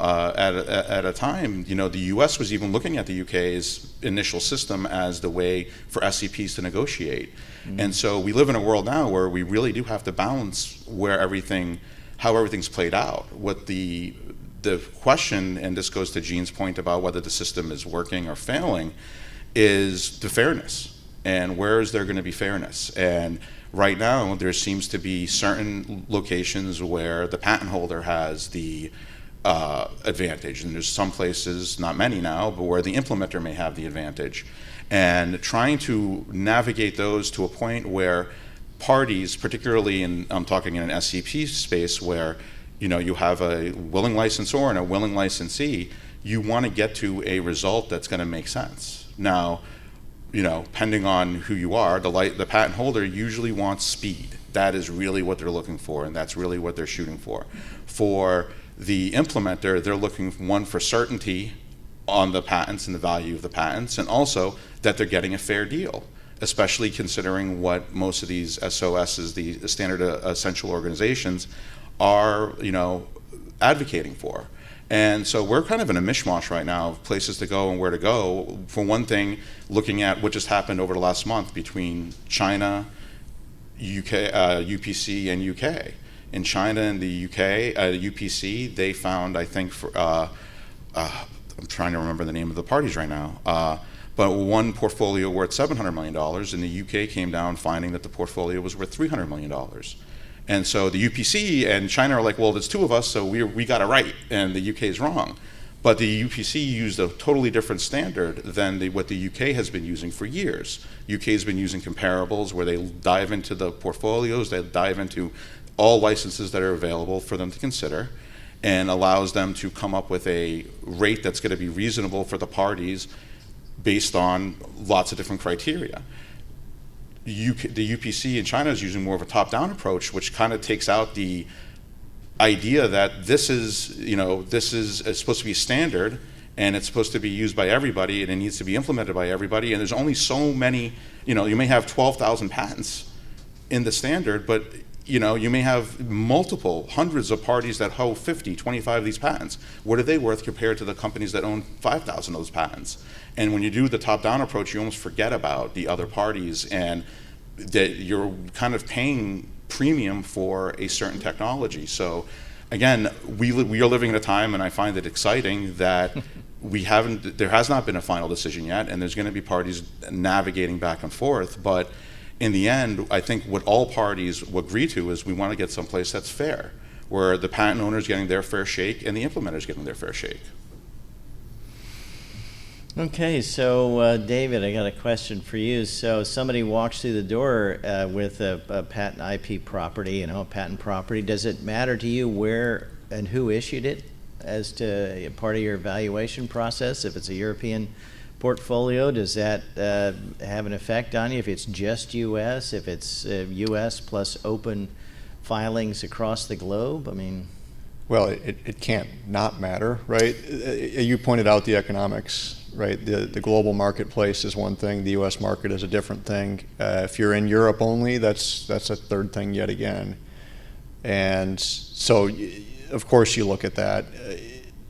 the US was even looking at the UK's initial system as the way for SCPs to negotiate. Mm-hmm. And so we live in a world now where we really do have to balance how everything's played out. What the question, and this goes to Gene's point about whether the system is working or failing, is the fairness. And where is there going to be fairness? And right now, there seems to be certain locations where the patent holder has the advantage. And there's some places, not many now, but where the implementer may have the advantage. And trying to navigate those to a point where parties, particularly I'm talking in an SCP space where you have a willing licensor and a willing licensee, you want to get to a result that's going to make sense. Now, depending on who you are, the patent holder usually wants speed. That is really what they're looking for, and that's really what they're shooting for. For the implementer, they're looking, for certainty on the patents and the value of the patents, and also that they're getting a fair deal, especially considering what most of these SOSs, the standard essential organizations, are advocating for. And so we're kind of in a mishmash right now of places to go and where to go. For one thing, looking at what just happened over the last month between China, UPC, and UK. In China and the UK, UPC, they found, I think, I'm trying to remember the name of the parties right now, but one portfolio worth $700 million, and the UK came down finding that the portfolio was worth $300 million. And so the UPC and China are like, well, there's two of us, so we got it right, and the UK is wrong. But the UPC used a totally different standard than what the UK has been using for years. UK has been using comparables where they dive into the portfolios, they dive into all licenses that are available for them to consider, and allows them to come up with a rate that's going to be reasonable for the parties based on lots of different criteria. The UPC in China is using more of a top-down approach, which kind of takes out the idea that this is supposed to be standard, and it's supposed to be used by everybody, and it needs to be implemented by everybody. And there's only so many. You may have 12,000 patents in the standard, but you may have multiple hundreds of parties that hold 50, 25 of these patents. What are they worth compared to the companies that own 5,000 of those patents? And when you do the top-down approach, you almost forget about the other parties, and that you're kind of paying premium for a certain technology. So again, we are living in a time, and I find it exciting that there has not been a final decision yet, and there's going to be parties navigating back and forth. But in the end, I think what all parties will agree to is we want to get someplace that's fair, where the patent owner is getting their fair shake and the implementer is getting their fair shake.
Okay, so David, I got a question for you. So somebody walks through the door with a patent IP property, a patent property. Does it matter to you where and who issued it as to part of your evaluation process? If it's a European portfolio, does that have an effect on you? If it's just U.S., if it's U.S. plus open filings across the globe? I mean...
Well, it can't not matter, right? You pointed out the economics right? The global marketplace is one thing, the U.S. market is a different thing. If you're in Europe only, that's a third thing yet again. And so, of course, you look at that.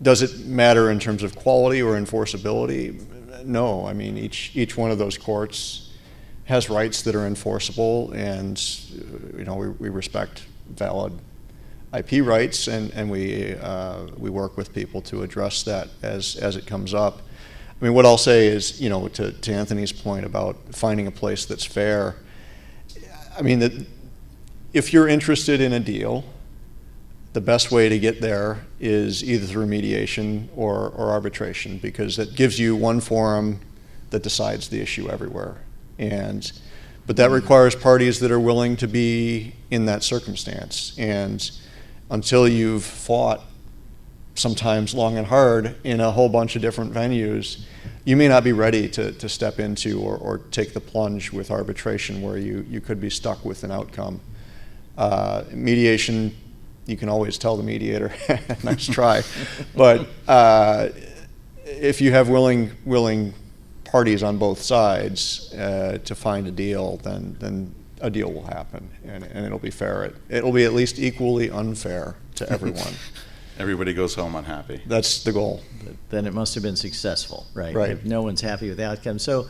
Does it matter in terms of quality or enforceability? No. I mean, each one of those courts has rights that are enforceable, and we respect valid IP rights, and we work with people to address that as it comes up. I mean, what I'll say is, to Anthony's point about finding a place that's fair. I mean, that if you're interested in a deal, the best way to get there is either through mediation or arbitration, because it gives you one forum that decides the issue everywhere. But that requires parties that are willing to be in that circumstance. And until you've fought sometimes long and hard in a whole bunch of different venues, you may not be ready to step into or take the plunge with arbitration, where you could be stuck with an outcome. Mediation, you can always tell the mediator, nice try. But if you have willing parties on both sides to find a deal, then a deal will happen, and it'll be fair. It'll be at least equally unfair to everyone.
Everybody goes home unhappy.
That's the goal.
Then it must have been successful, right?
Right.
If no one's happy with the outcome. So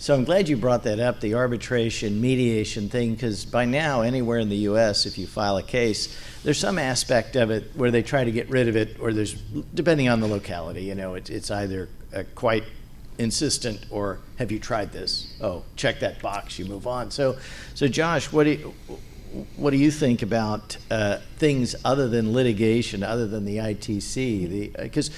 I'm glad you brought that up, the arbitration mediation thing, because by now, anywhere in the U.S., if you file a case, there's some aspect of it where they try to get rid of it, or there's, depending on the locality, it's either quite insistent or have you tried this? Oh, check that box, you move on. So Josh, what do you think about things other than litigation, other than the ITC? Because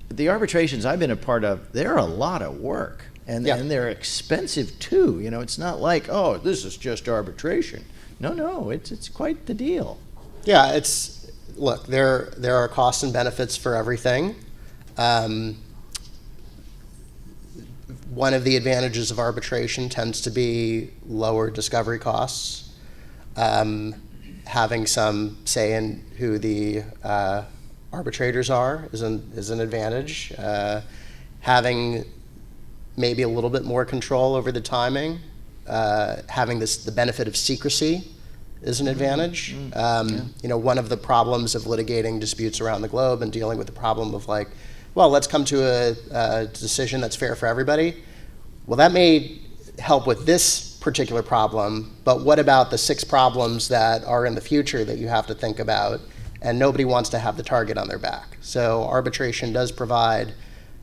the arbitrations I've been a part of, they're a lot of work. And they're expensive too. It's not like, oh, this is just arbitration. No, it's quite the deal.
Yeah, look, there are costs and benefits for everything. One of the advantages of arbitration tends to be lower discovery costs. Having some say in who the arbitrators are is an advantage. Having maybe a little bit more control over the timing, having the benefit of secrecy is an advantage. One of the problems of litigating disputes around the globe and dealing with the problem of let's come to a decision that's fair for everybody. Well, that may help with this particular problem, but what about the 6 problems that are in the future that you have to think about? And nobody wants to have the target on their back. So arbitration does provide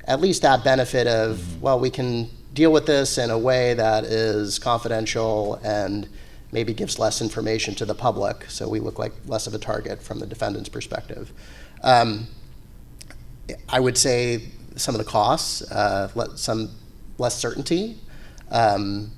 at least that benefit of, we can deal with this in a way that is confidential and maybe gives less information to the public, so we look like less of a target from the defendant's perspective. I would say some of the costs, some less certainty. It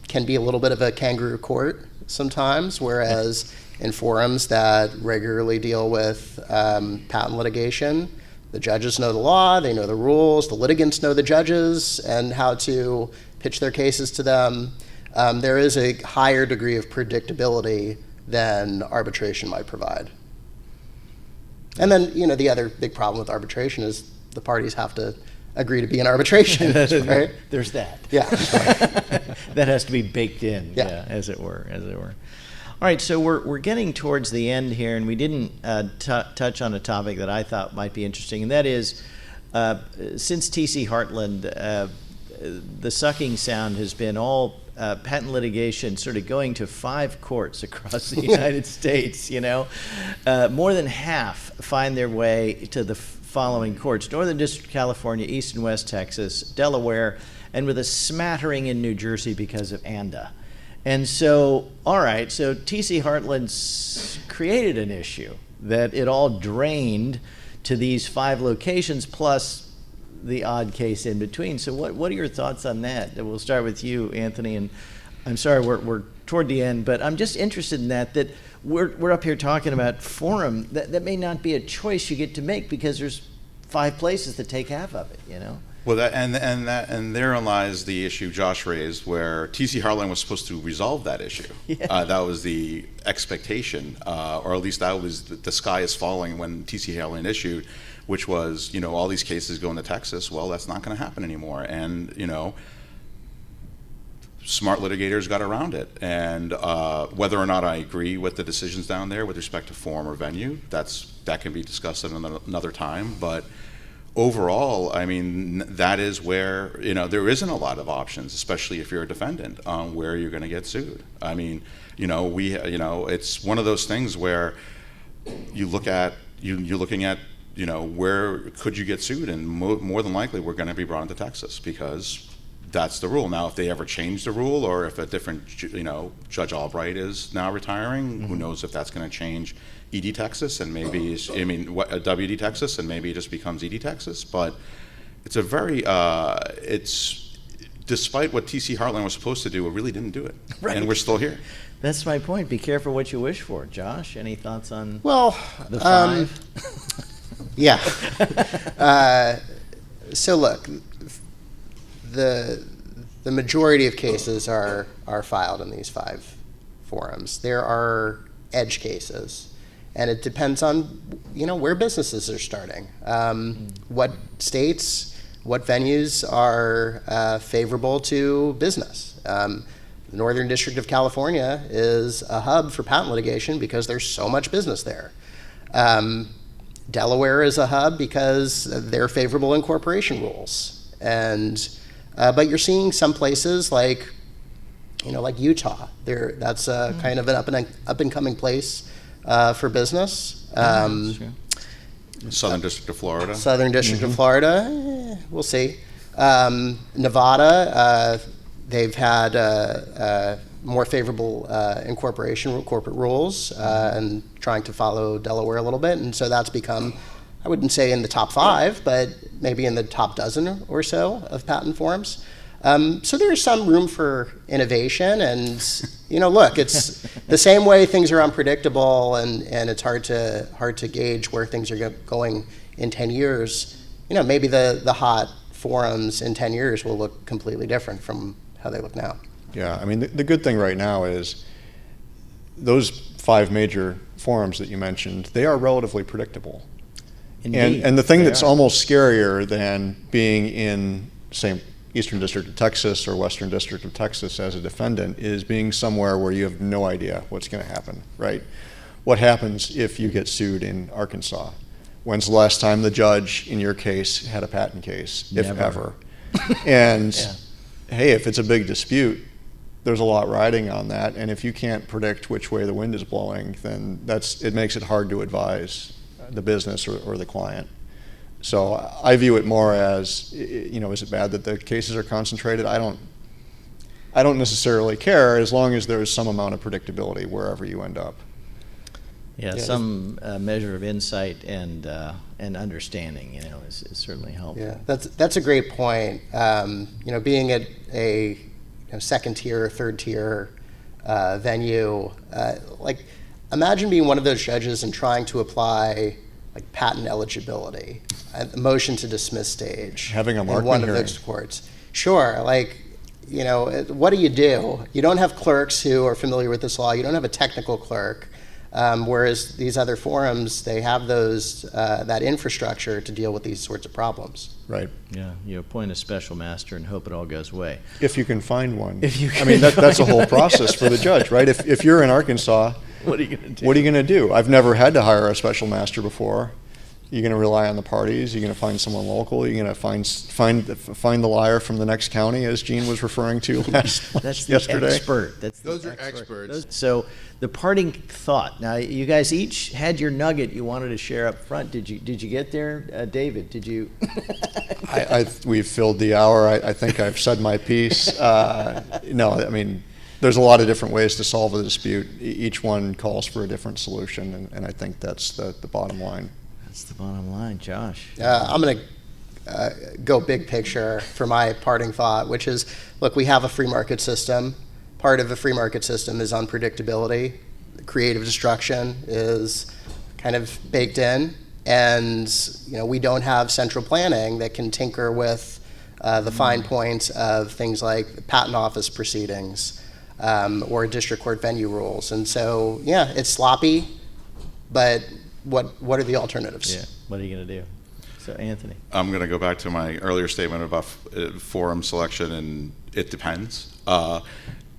can be a little bit of a kangaroo court sometimes, whereas in forums that regularly deal with patent litigation, the judges know the law, they know the rules, the litigants know the judges and how to pitch their cases to them. There is a higher degree of predictability than arbitration might provide. And then, the other big problem with arbitration is the parties have to agree to be in arbitration, right?
There's that.
Yeah.
That has to be baked in, as it were. All right, so we're getting towards the end here, and we didn't touch on a topic that I thought might be interesting, and that is, since T.C. Heartland, the sucking sound has been all patent litigation sort of going to 5 courts across the United States, More than half find their way to the following courts: Northern District of California, East and West Texas, Delaware, and with a smattering in New Jersey because of ANDA. And so, all right, so T.C. Heartland's created an issue that it all drained to these 5 locations plus the odd case in between. So what are your thoughts on that? We'll start with you, Anthony, and I'm sorry we're toward the end, but I'm just interested in that we're up here talking about forum. That may not be a choice you get to make because there's 5 places that take half of it,
Well, and therein lies the issue Josh raised, where T.C. Heartland was supposed to resolve that issue.
Yeah.
That was the expectation, or at least that was the sky is falling when T.C. Heartland issued. which was, all these cases going to Texas. Well, that's not going to happen anymore. And, smart litigators got around it. And whether or not I agree with the decisions down there with respect to form or venue, that can be discussed at another time. But overall, I mean, that is where, there isn't a lot of options, especially if you're a defendant, on where you're going to get sued. I mean, it's one of those things where you look at, you're looking at, where could you get sued? And more than likely, we're going to be brought into Texas because that's the rule. Now, if they ever change the rule, or if a different, Judge Albright is now retiring, who knows if that's going to change ED Texas and maybe, WD Texas, and maybe it just becomes ED Texas. But it's a very, despite what TC Heartland was supposed to do, it really didn't do it.
Right.
And we're still here.
That's my point. Be careful what you wish for. Josh, any thoughts on
Well,
the five?
yeah. So look, the majority of cases are filed in these 5 forums. There are edge cases, and it depends on where businesses are starting, what states, what venues are favorable to business. The Northern District of California is a hub for patent litigation because there's so much business there. Delaware is a hub because they're favorable in corporation rules, and but you're seeing some places like Utah. That's kind of an up and coming place for business.
Southern District of Florida.
Southern District of Florida, we'll see. Nevada, they've had more favorable corporate rules and trying to follow Delaware a little bit, and so that's become, I wouldn't say in the top 5, but maybe in the top dozen or so of patent forums. So there's some room for innovation, and look, it's the same way things are unpredictable, and it's hard to gauge where things are going in 10 years. Maybe the hot forums in 10 years will look completely different from how they look now.
Yeah, I mean, the good thing right now is those 5 major forums that you mentioned, they are relatively predictable.
Indeed,
And the thing
they
that's
are.
almost scarier than being in, say, Eastern District of Texas or Western District of Texas as a defendant is being somewhere where you have no idea what's going to happen, right? What happens if you get sued in Arkansas? When's the last time the judge in your case had a patent case, if
Never.
ever? And
Yeah.
hey, if it's a big dispute, there's a lot riding on that, and if you can't predict which way the wind is blowing, then it makes it hard to advise the business or the client. So I view it more as, is it bad that the cases are concentrated? I don't necessarily care, as long as there's some amount of predictability wherever you end up.
Yeah, some measure of insight and understanding, is certainly helpful.
Yeah, that's a great point. Being at a second tier, third tier venue, imagine being one of those judges and trying to apply patent eligibility at the motion to dismiss stage.
Having a
in
Markman
one of
hearing.
those courts. Sure, what do? You don't have clerks who are familiar with this law. You don't have a technical clerk. Whereas these other forums, they have that infrastructure to deal with these sorts of problems.
Right.
Yeah, you appoint a special master and hope it all goes away.
If you can find one.
If you
I mean,
can
that's a
find
whole
one,
process
yeah.
for the judge, right? If you're in Arkansas,
What are you going to do?
what are you going to do? I've never had to hire a special master before. You're going to rely on the parties. You're going to find someone local. You're going to find the liar from the next county, as Gene was referring to
That's the
yesterday.
expert. That's the
Those are experts.
So the parting thought. Now, you guys each had your nugget you wanted to share up front. Did you get there, David? Did you?
We've filled the hour. I think I've said my piece. No, I mean, there's a lot of different ways to solve a dispute. Each one calls for a different solution, and I think that's the bottom line.
That's the bottom line, Josh.
I'm going to go big picture for my parting thought, which is, look, we have a free market system. Part of a free market system is unpredictability. Creative destruction is kind of baked in, and we don't have central planning that can tinker with the fine points of things like the patent office proceedings or district court venue rules. And so, yeah, it's sloppy, but what are the alternatives?
Yeah. What are you going to do? So Anthony.
I'm going to go back to my earlier statement about forum selection, and it depends. It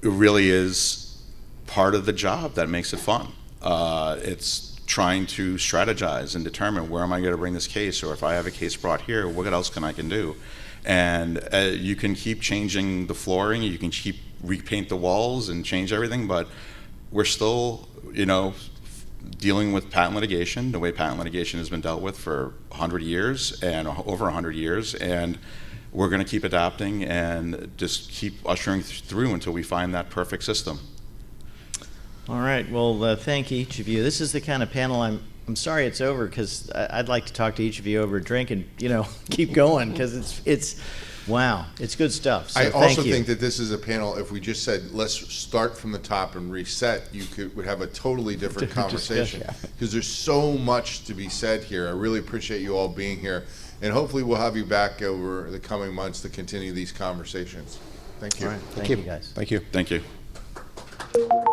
really is part of the job that makes it fun. It's trying to strategize and determine where am I going to bring this case, or if I have a case brought here, what else can I do? And you can keep changing the flooring, you can keep repaint the walls and change everything, but we're still, dealing with patent litigation, the way patent litigation has been dealt with for 100 years and over 100 years, and we're going to keep adapting and just keep ushering through until we find that perfect system.
All right. Well, thank each of you. This is the kind of panel I'm sorry it's over, because I'd like to talk to each of you over a drink and keep going, because it's wow, it's good stuff. So
I also
thank you.
think that this is a panel, if we just said, let's start from the top and reset, would have a totally different conversation. Because there's so much to be said here. I really appreciate you all being here. And hopefully we'll have you back over the coming months to continue these conversations. Thank you.
All right. Thank you, guys.
Thank you.
Thank you.